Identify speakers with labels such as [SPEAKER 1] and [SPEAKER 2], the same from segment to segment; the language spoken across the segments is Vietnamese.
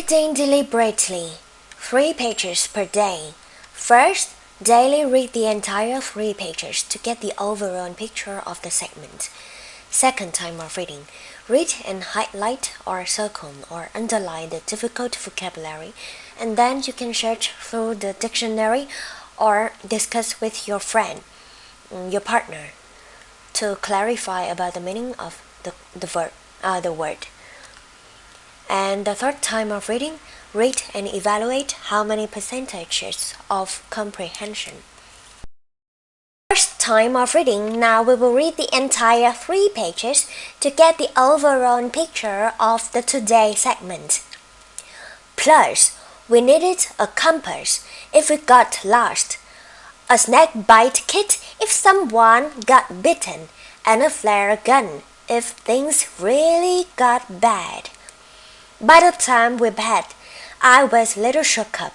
[SPEAKER 1] Reading deliberately, 3 pages per day. First, daily read the entire 3 pages to get the overall picture of the segment. Second time of reading, read and highlight or circle or underline the difficult vocabulary, and then you can search through the dictionary or discuss with your friend, your partner, to clarify about the meaning of the word. And the third time of reading, read and evaluate how many percentages of comprehension. First time of reading, now we will read the entire 3 pages to get the overall picture of the today segment. Plus, we needed a compass if we got lost, a snakebite kit if someone got bitten, and a flare gun if things really got bad. By the time we met, I was a little shook up,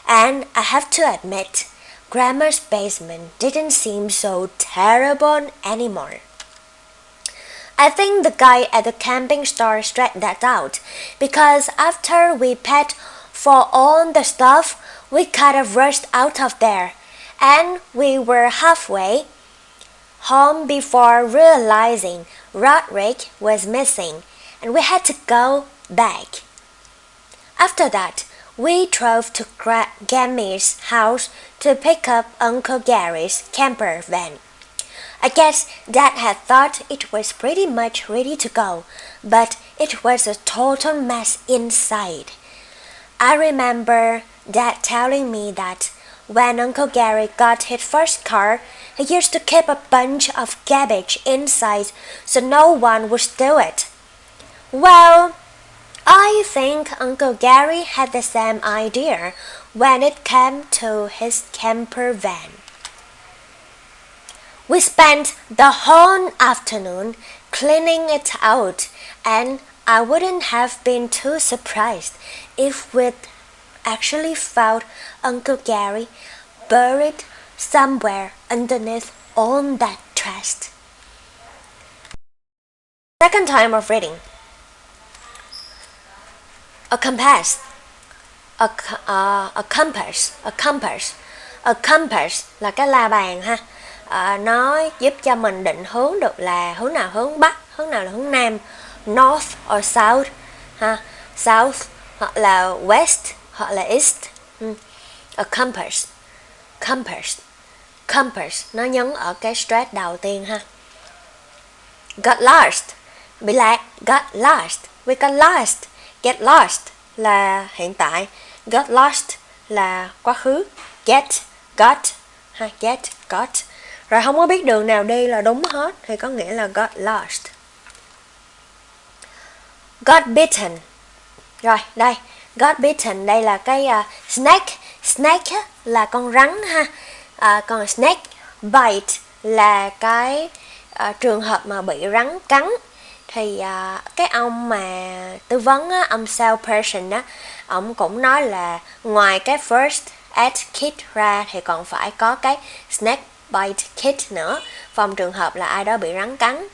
[SPEAKER 1] and I have to admit, Grammar's basement didn't seem so terrible anymore. I think the guy at the camping store straightened that out, because after we paid for all the stuff, we kind of rushed out of there, and we were halfway home before realizing Roderick was missing, and we had to go back. After that, we drove to Gammy's house to pick up Uncle Gary's camper van. I guess Dad had thought it was pretty much ready to go, but it was a total mess inside. I remember Dad telling me that when Uncle Gary got his first car, he used to keep a bunch of garbage inside so no one would steal it. Well, I think Uncle Gary had the same idea when it came to his camper van. We spent the whole afternoon cleaning it out, and I wouldn't have been too surprised if we'd actually found Uncle Gary buried somewhere underneath all that trash. Second time of reading. A compass. A compass là cái la bàn ha. Nó giúp cho mình định hướng được là hướng nào hướng bắc, hướng nào là hướng nam, north or south ha, south hoặc là west hoặc là east. A compass nó nhấn ở cái stress đầu tiên ha. Got lost, bị lạc. Got lost, we got lost. Get lost là hiện tại, got lost là quá khứ, get, got ha, get, got. Rồi không có biết đường nào đi là đúng hết thì có nghĩa là got lost. Got bitten. Rồi đây, got bitten đây là cái snake. Snake là con rắn ha. Còn snake bite là cái trường hợp mà bị rắn cắn. Thì cái ông mà tư vấn á, ông salesperson á, ông cũng nói là ngoài cái first aid kit ra thì còn phải có cái snake bite kit nữa, phòng trường hợp là ai đó bị rắn cắn.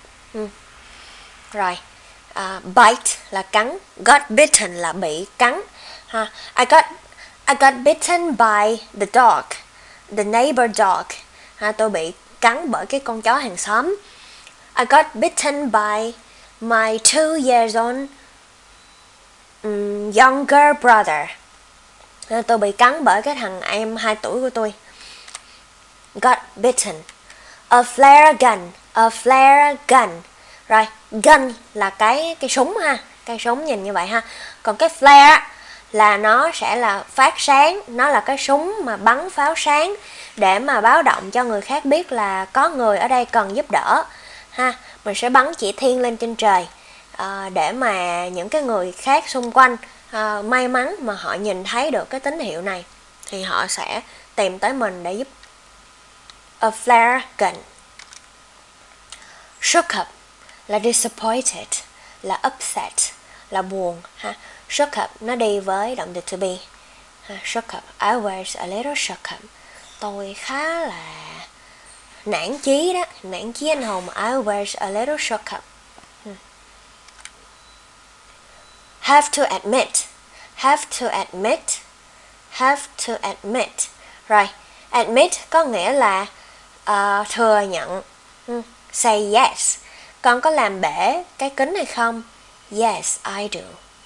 [SPEAKER 1] Rồi, bite là cắn, got bitten là bị cắn. I got bitten by the dog, the neighbor dog. Tôi bị cắn bởi cái con chó hàng xóm. I got bitten by my 2 years old younger brother. Tôi bị cắn bởi cái thằng em 2 tuổi của tôi. Got bitten. A flare gun. Rồi, gun là cái súng ha, cái súng nhìn như vậy ha. Còn cái flare là nó sẽ là phát sáng, nó là cái súng mà bắn pháo sáng để mà báo động cho người khác biết là có người ở đây cần giúp đỡ ha. Mình sẽ bắn chỉ thiên lên trên trời để mà những cái người khác xung quanh may mắn mà họ nhìn thấy được cái tín hiệu này thì họ sẽ tìm tới mình để giúp. A flare gun. Shook up là disappointed, là upset, là buồn ha. Shook up nó đi với động từ to be. Shook up, I was a little shook up. Tôi khá là nản chí đó, nản chí anh hùng. I was a little shook up. Have to have to admit, have to admit. Rồi, admit có nghĩa là thừa nhận. Say yes. Con có làm bể cái kính này không? Yes, I do.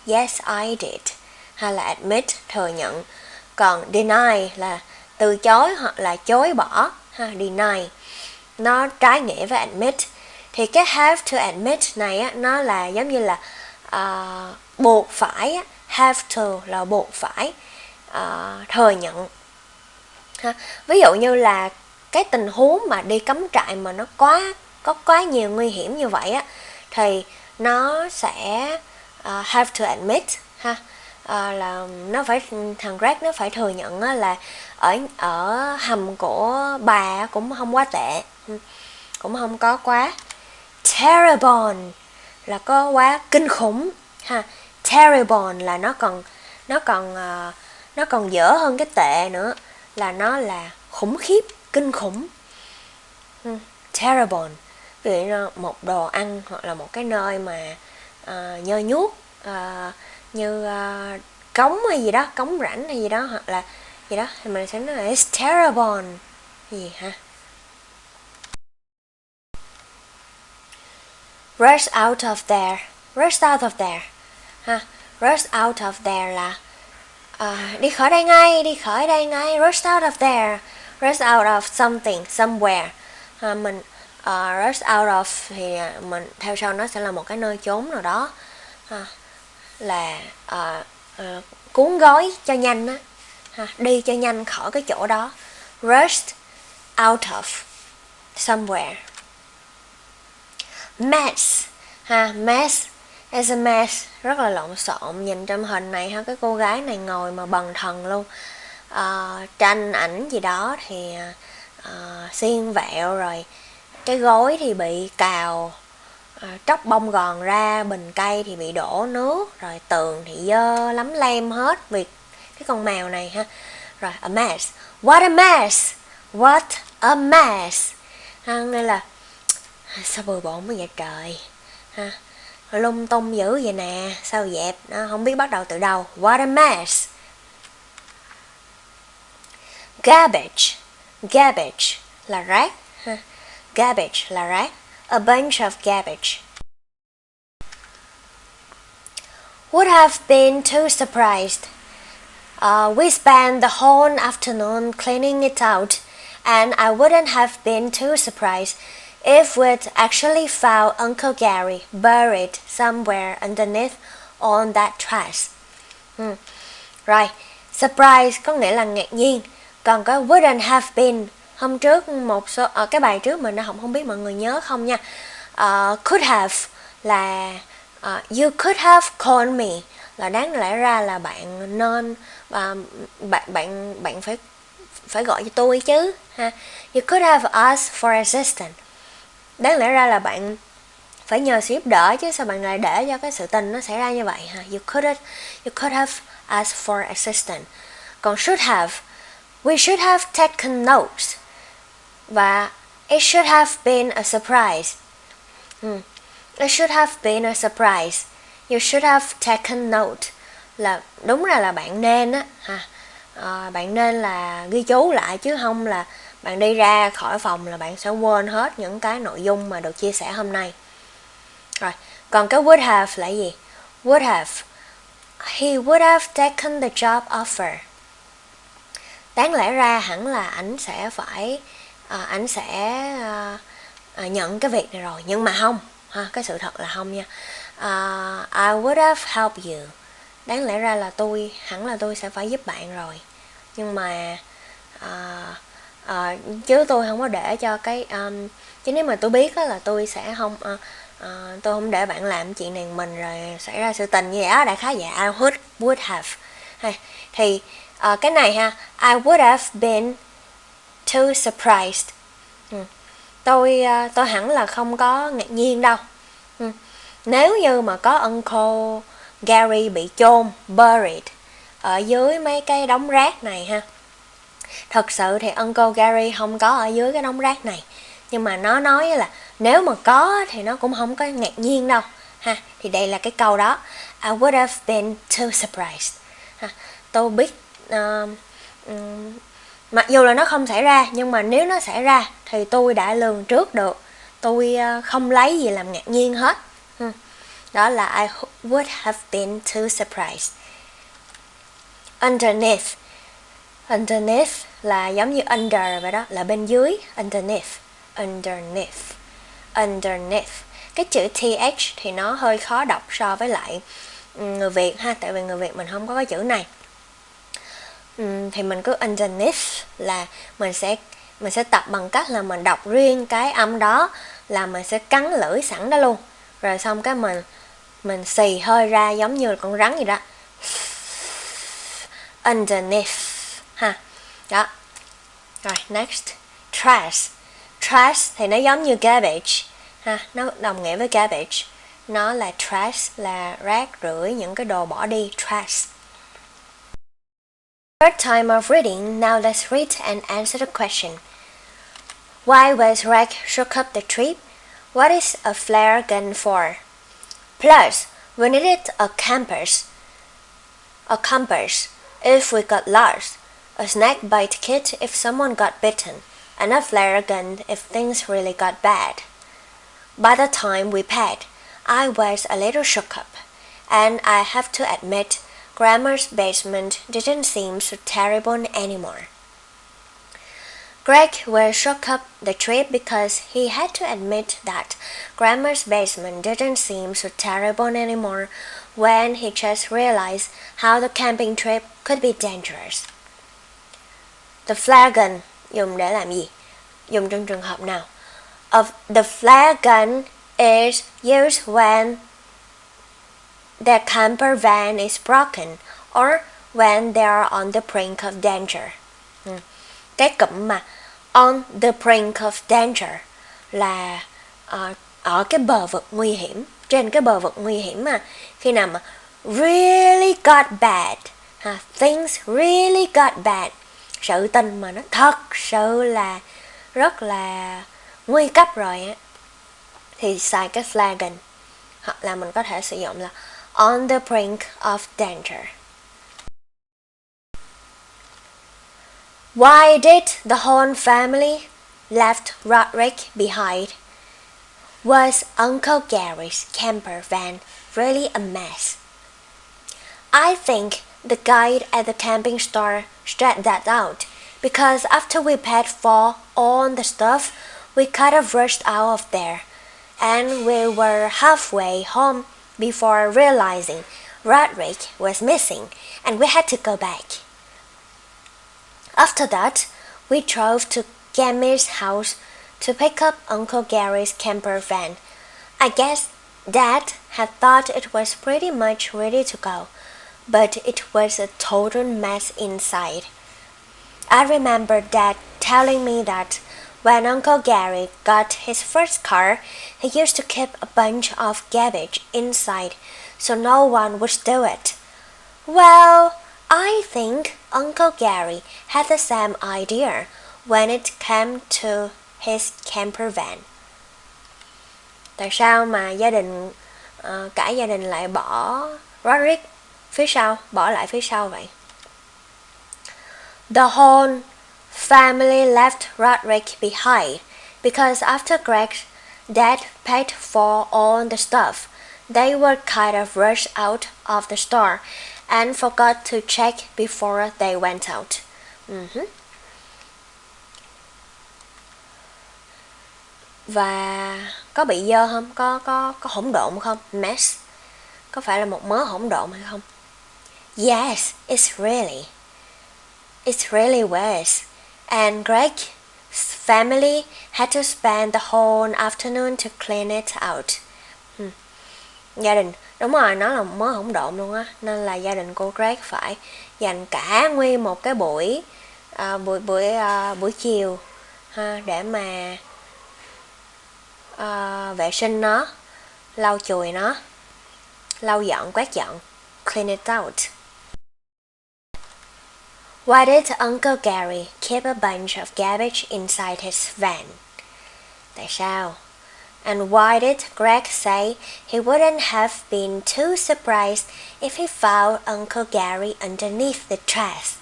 [SPEAKER 1] Yes, I did. Hay là admit, thừa nhận. Còn deny là từ chối hoặc là chối bỏ. Deny. Nó trái nghĩa với admit. Thì cái have to admit này á, nó là giống như là buộc phải. Have to là buộc phải thừa nhận. Ví dụ như là cái tình huống mà đi cắm trại mà nó có quá nhiều nguy hiểm như vậy á, thì nó sẽ have to admit là nó phải, thằng Greg nó phải thừa nhận là ở hầm của bà cũng không quá tệ, cũng không có quá terrible là có quá kinh khủng terrible là nó còn dở hơn cái tệ nữa, là nó là khủng khiếp, kinh khủng. Terrible ví dụ như một đồ ăn hoặc là một cái nơi mà nhơ nhuốc, như cống hay gì đó, cống rãnh hay gì đó, hoặc là gì đó, thì mình sẽ nói là it's terrible gì ha. Rush out of there, rush out of there rush out of there là đi khỏi đây ngay, đi khỏi đây ngay. Rush out of there, rush out of something, somewhere. Mình rush out of thì mình theo sau nó sẽ là một cái nơi chốn nào đó, là cuốn gói cho nhanh á, đi cho nhanh khỏi cái chỗ đó. Rushed out of somewhere. Mess mess is a mess, rất là lộn xộn. Nhìn trong hình này ha, cái cô gái này ngồi mà bần thần luôn. Tranh ảnh gì đó thì xiên vẹo, rồi cái gối thì bị cào, tróc bông gòn ra, bình cây thì bị đổ nước, rồi tường thì dơ lấm lem hết vì cái con mèo này ha. Rồi a mess, what a mess, what a mess nghĩa là sao bừa bộn quá vậy trời lung tung dữ vậy nè, sao dẹp, không biết bắt đầu từ đâu. What a mess. Garbage, garbage là rác garbage là rác. A bunch of garbage. Would have been too surprised. We spent the whole afternoon cleaning it out, and I wouldn't have been too surprised if we'd actually found Uncle Gary buried somewhere underneath all that trash. Rồi, surprise có nghĩa là ngạc nhiên. Còn có wouldn't have been, hôm trước một số ở cái bài trước mình đã học, không biết mọi người nhớ không nha. Could have là you could have called me, là đáng lẽ ra là bạn nên bạn phải gọi cho tôi chứ ha. You could have asked for assistance, đáng lẽ ra là bạn phải nhờ sự giúp đỡ chứ, sao bạn lại để cho cái sự tình nó xảy ra như vậy ha. You could have asked for assistance. Còn should have, we should have taken notes, và it should have been a surprise. It should have been a surprise. You should have taken note là đúng ra là bạn nên bạn nên là ghi chú lại, chứ không là bạn đi ra khỏi phòng là bạn sẽ quên hết những cái nội dung mà được chia sẻ hôm nay. Rồi, còn cái would have là gì? Would have, he would have taken the job offer. Đáng lẽ ra hẳn là ảnh sẽ nhận cái việc này rồi, nhưng mà không cái sự thật là không nha. I would have helped you, đáng lẽ ra là hẳn là tôi sẽ phải giúp bạn rồi, nhưng mà chứ tôi không có để cho cái chứ nếu mà tôi biết là tôi sẽ không tôi không để bạn làm chuyện này mình rồi xảy ra sự tình như vậy đó, đại khái vậy. I would have thì cái này ha, I would have been too surprised. Tôi hẳn là không có ngạc nhiên đâu. Nếu như mà có Uncle Gary bị chôn, buried, ở dưới mấy cái đống rác này ha. Thật sự thì Uncle Gary không có ở dưới cái đống rác này, nhưng mà nó nói là nếu mà có thì nó cũng không có ngạc nhiên đâu ha. Thì đây là cái câu đó, I would have been too surprised. Tôi biết mặc dù là nó không xảy ra, nhưng mà nếu nó xảy ra thì tôi đã lường trước được. Tôi không lấy gì làm ngạc nhiên hết. Đó là I would have been too surprised. Underneath. Underneath là giống như under vậy đó, là bên dưới. Underneath. Underneath. Underneath. Cái chữ th thì nó hơi khó đọc so với lại người Việt ha, tại vì người Việt mình không có cái chữ này. Thì mình cứ underneath là mình sẽ tập bằng cách là mình đọc riêng cái âm đó, là mình sẽ cắn lưỡi sẵn đó luôn, rồi xong cái mình xì hơi ra giống như là con rắn gì đó. Underneath ha. Đó. Rồi next, trash. Trash thì nó giống như garbage ha, nó đồng nghĩa với garbage. Nó là trash, là rác rưởi, những cái đồ bỏ đi, trash. Third time of reading, now let's read and answer the question. Why was Greg shook up the trip? What is a flare gun for? Plus, we needed a compass if we got lost, a snakebite kit if someone got bitten, and a flare gun if things really got bad. By the time we paid, I was a little shook up, and I have to admit, Grammar's basement didn't seem so terrible anymore. Greg was shook up the trip because he had to admit that Grammar's basement didn't seem so terrible anymore when he just realized how the camping trip could be dangerous. The flare gun dùng để làm gì? Dùng trong trường hợp nào? The flare gun is used when the camper van is broken or when they are on the brink of danger. Cái cụm mà on the brink of danger là ở cái bờ vực nguy hiểm, trên cái bờ vực nguy hiểm, mà khi nào mà really got bad, things really got bad, sự tình mà nó thật sự là rất là nguy cấp rồi á, thì xài cái flare gun. Hoặc là mình có thể sử dụng là on the brink of danger. Why did the whole family left Roderick behind? Was Uncle Gary's camper van really a mess? I think the guide at the camping store straightened that out, because after we paid for all the stuff, we kind of rushed out of there, and we were halfway home before realizing Roderick was missing and we had to go back. After that, we drove to Gammy's house to pick up Uncle Gary's camper van. I guess Dad had thought it was pretty much ready to go, but it was a total mess inside. I remember Dad telling me that when Uncle Gary got his first car, he used to keep a bunch of garbage inside so no one would steal it. Well, I think Uncle Gary had the same idea when it came to his camper van. Tại sao mà cả gia đình lại bỏ Roderick bỏ lại phía sau vậy? The whole family left Roderick behind because after Greg's dad paid for all the stuff, they were kind of rushed out of the store and forgot to check before they went out. Và có bị dơ không? Có hỗn độn không? Mess. Có phải là một mớ hỗn độn hay không? Yes, it really was. And Greg's family had to spend the whole afternoon to clean it out. Gia đình, đúng rồi, nó là một mớ hỗn độn luôn á, nên là gia đình cô Greg phải dành cả nguyên một cái buổi chiều để mà vệ sinh nó, lau chùi nó, lau dọn, quét dọn, clean it out. Why did Uncle Gary keep a bunch of garbage inside his van? Tại sao And why did Greg say he wouldn't have been too surprised if he found Uncle Gary underneath the trash?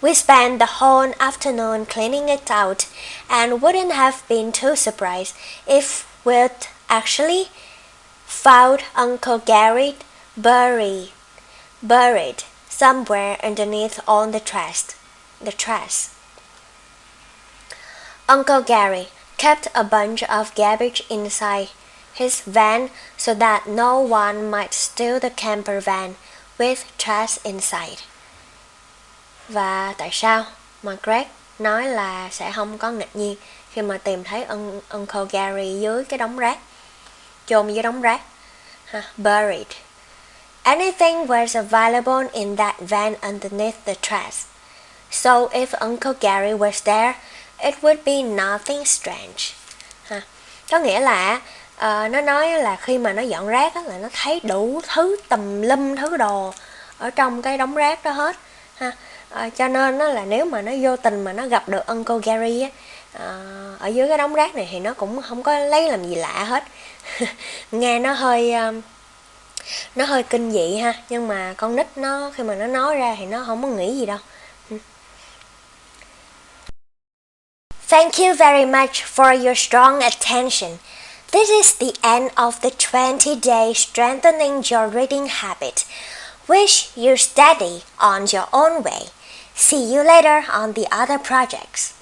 [SPEAKER 1] We spent the whole afternoon cleaning it out and wouldn't have been too surprised if we'd actually found Uncle Gary buried somewhere underneath all the trash. Uncle Gary kept a bunch of garbage inside his van so that no one might steal the camper van with trash inside. Và tại sao mà Greg nói là sẽ không có ngạc nhiên khi mà tìm thấy Uncle Gary dưới cái đống rác, chôn dưới đống rác? Buried. Anything was available in that van underneath the trash. So if Uncle Gary was there, it would be nothing strange. Có nghĩa là nó nói là khi mà nó dọn rác là nó thấy đủ thứ tùm lum thứ đồ ở trong cái đống rác đó hết. Cho nên là nếu mà nó vô tình mà nó gặp được Uncle Gary ở dưới cái đống rác này thì nó cũng không có lấy làm gì lạ hết. Nghe nó hơi kinh dị ha, nhưng mà con nít nó khi mà nó nói ra thì nó không có nghĩ gì đâu. Thank you very much for your strong attention. This is the end of the 20-day strengthening your reading habit, which you study on your own way. See you later on the other projects.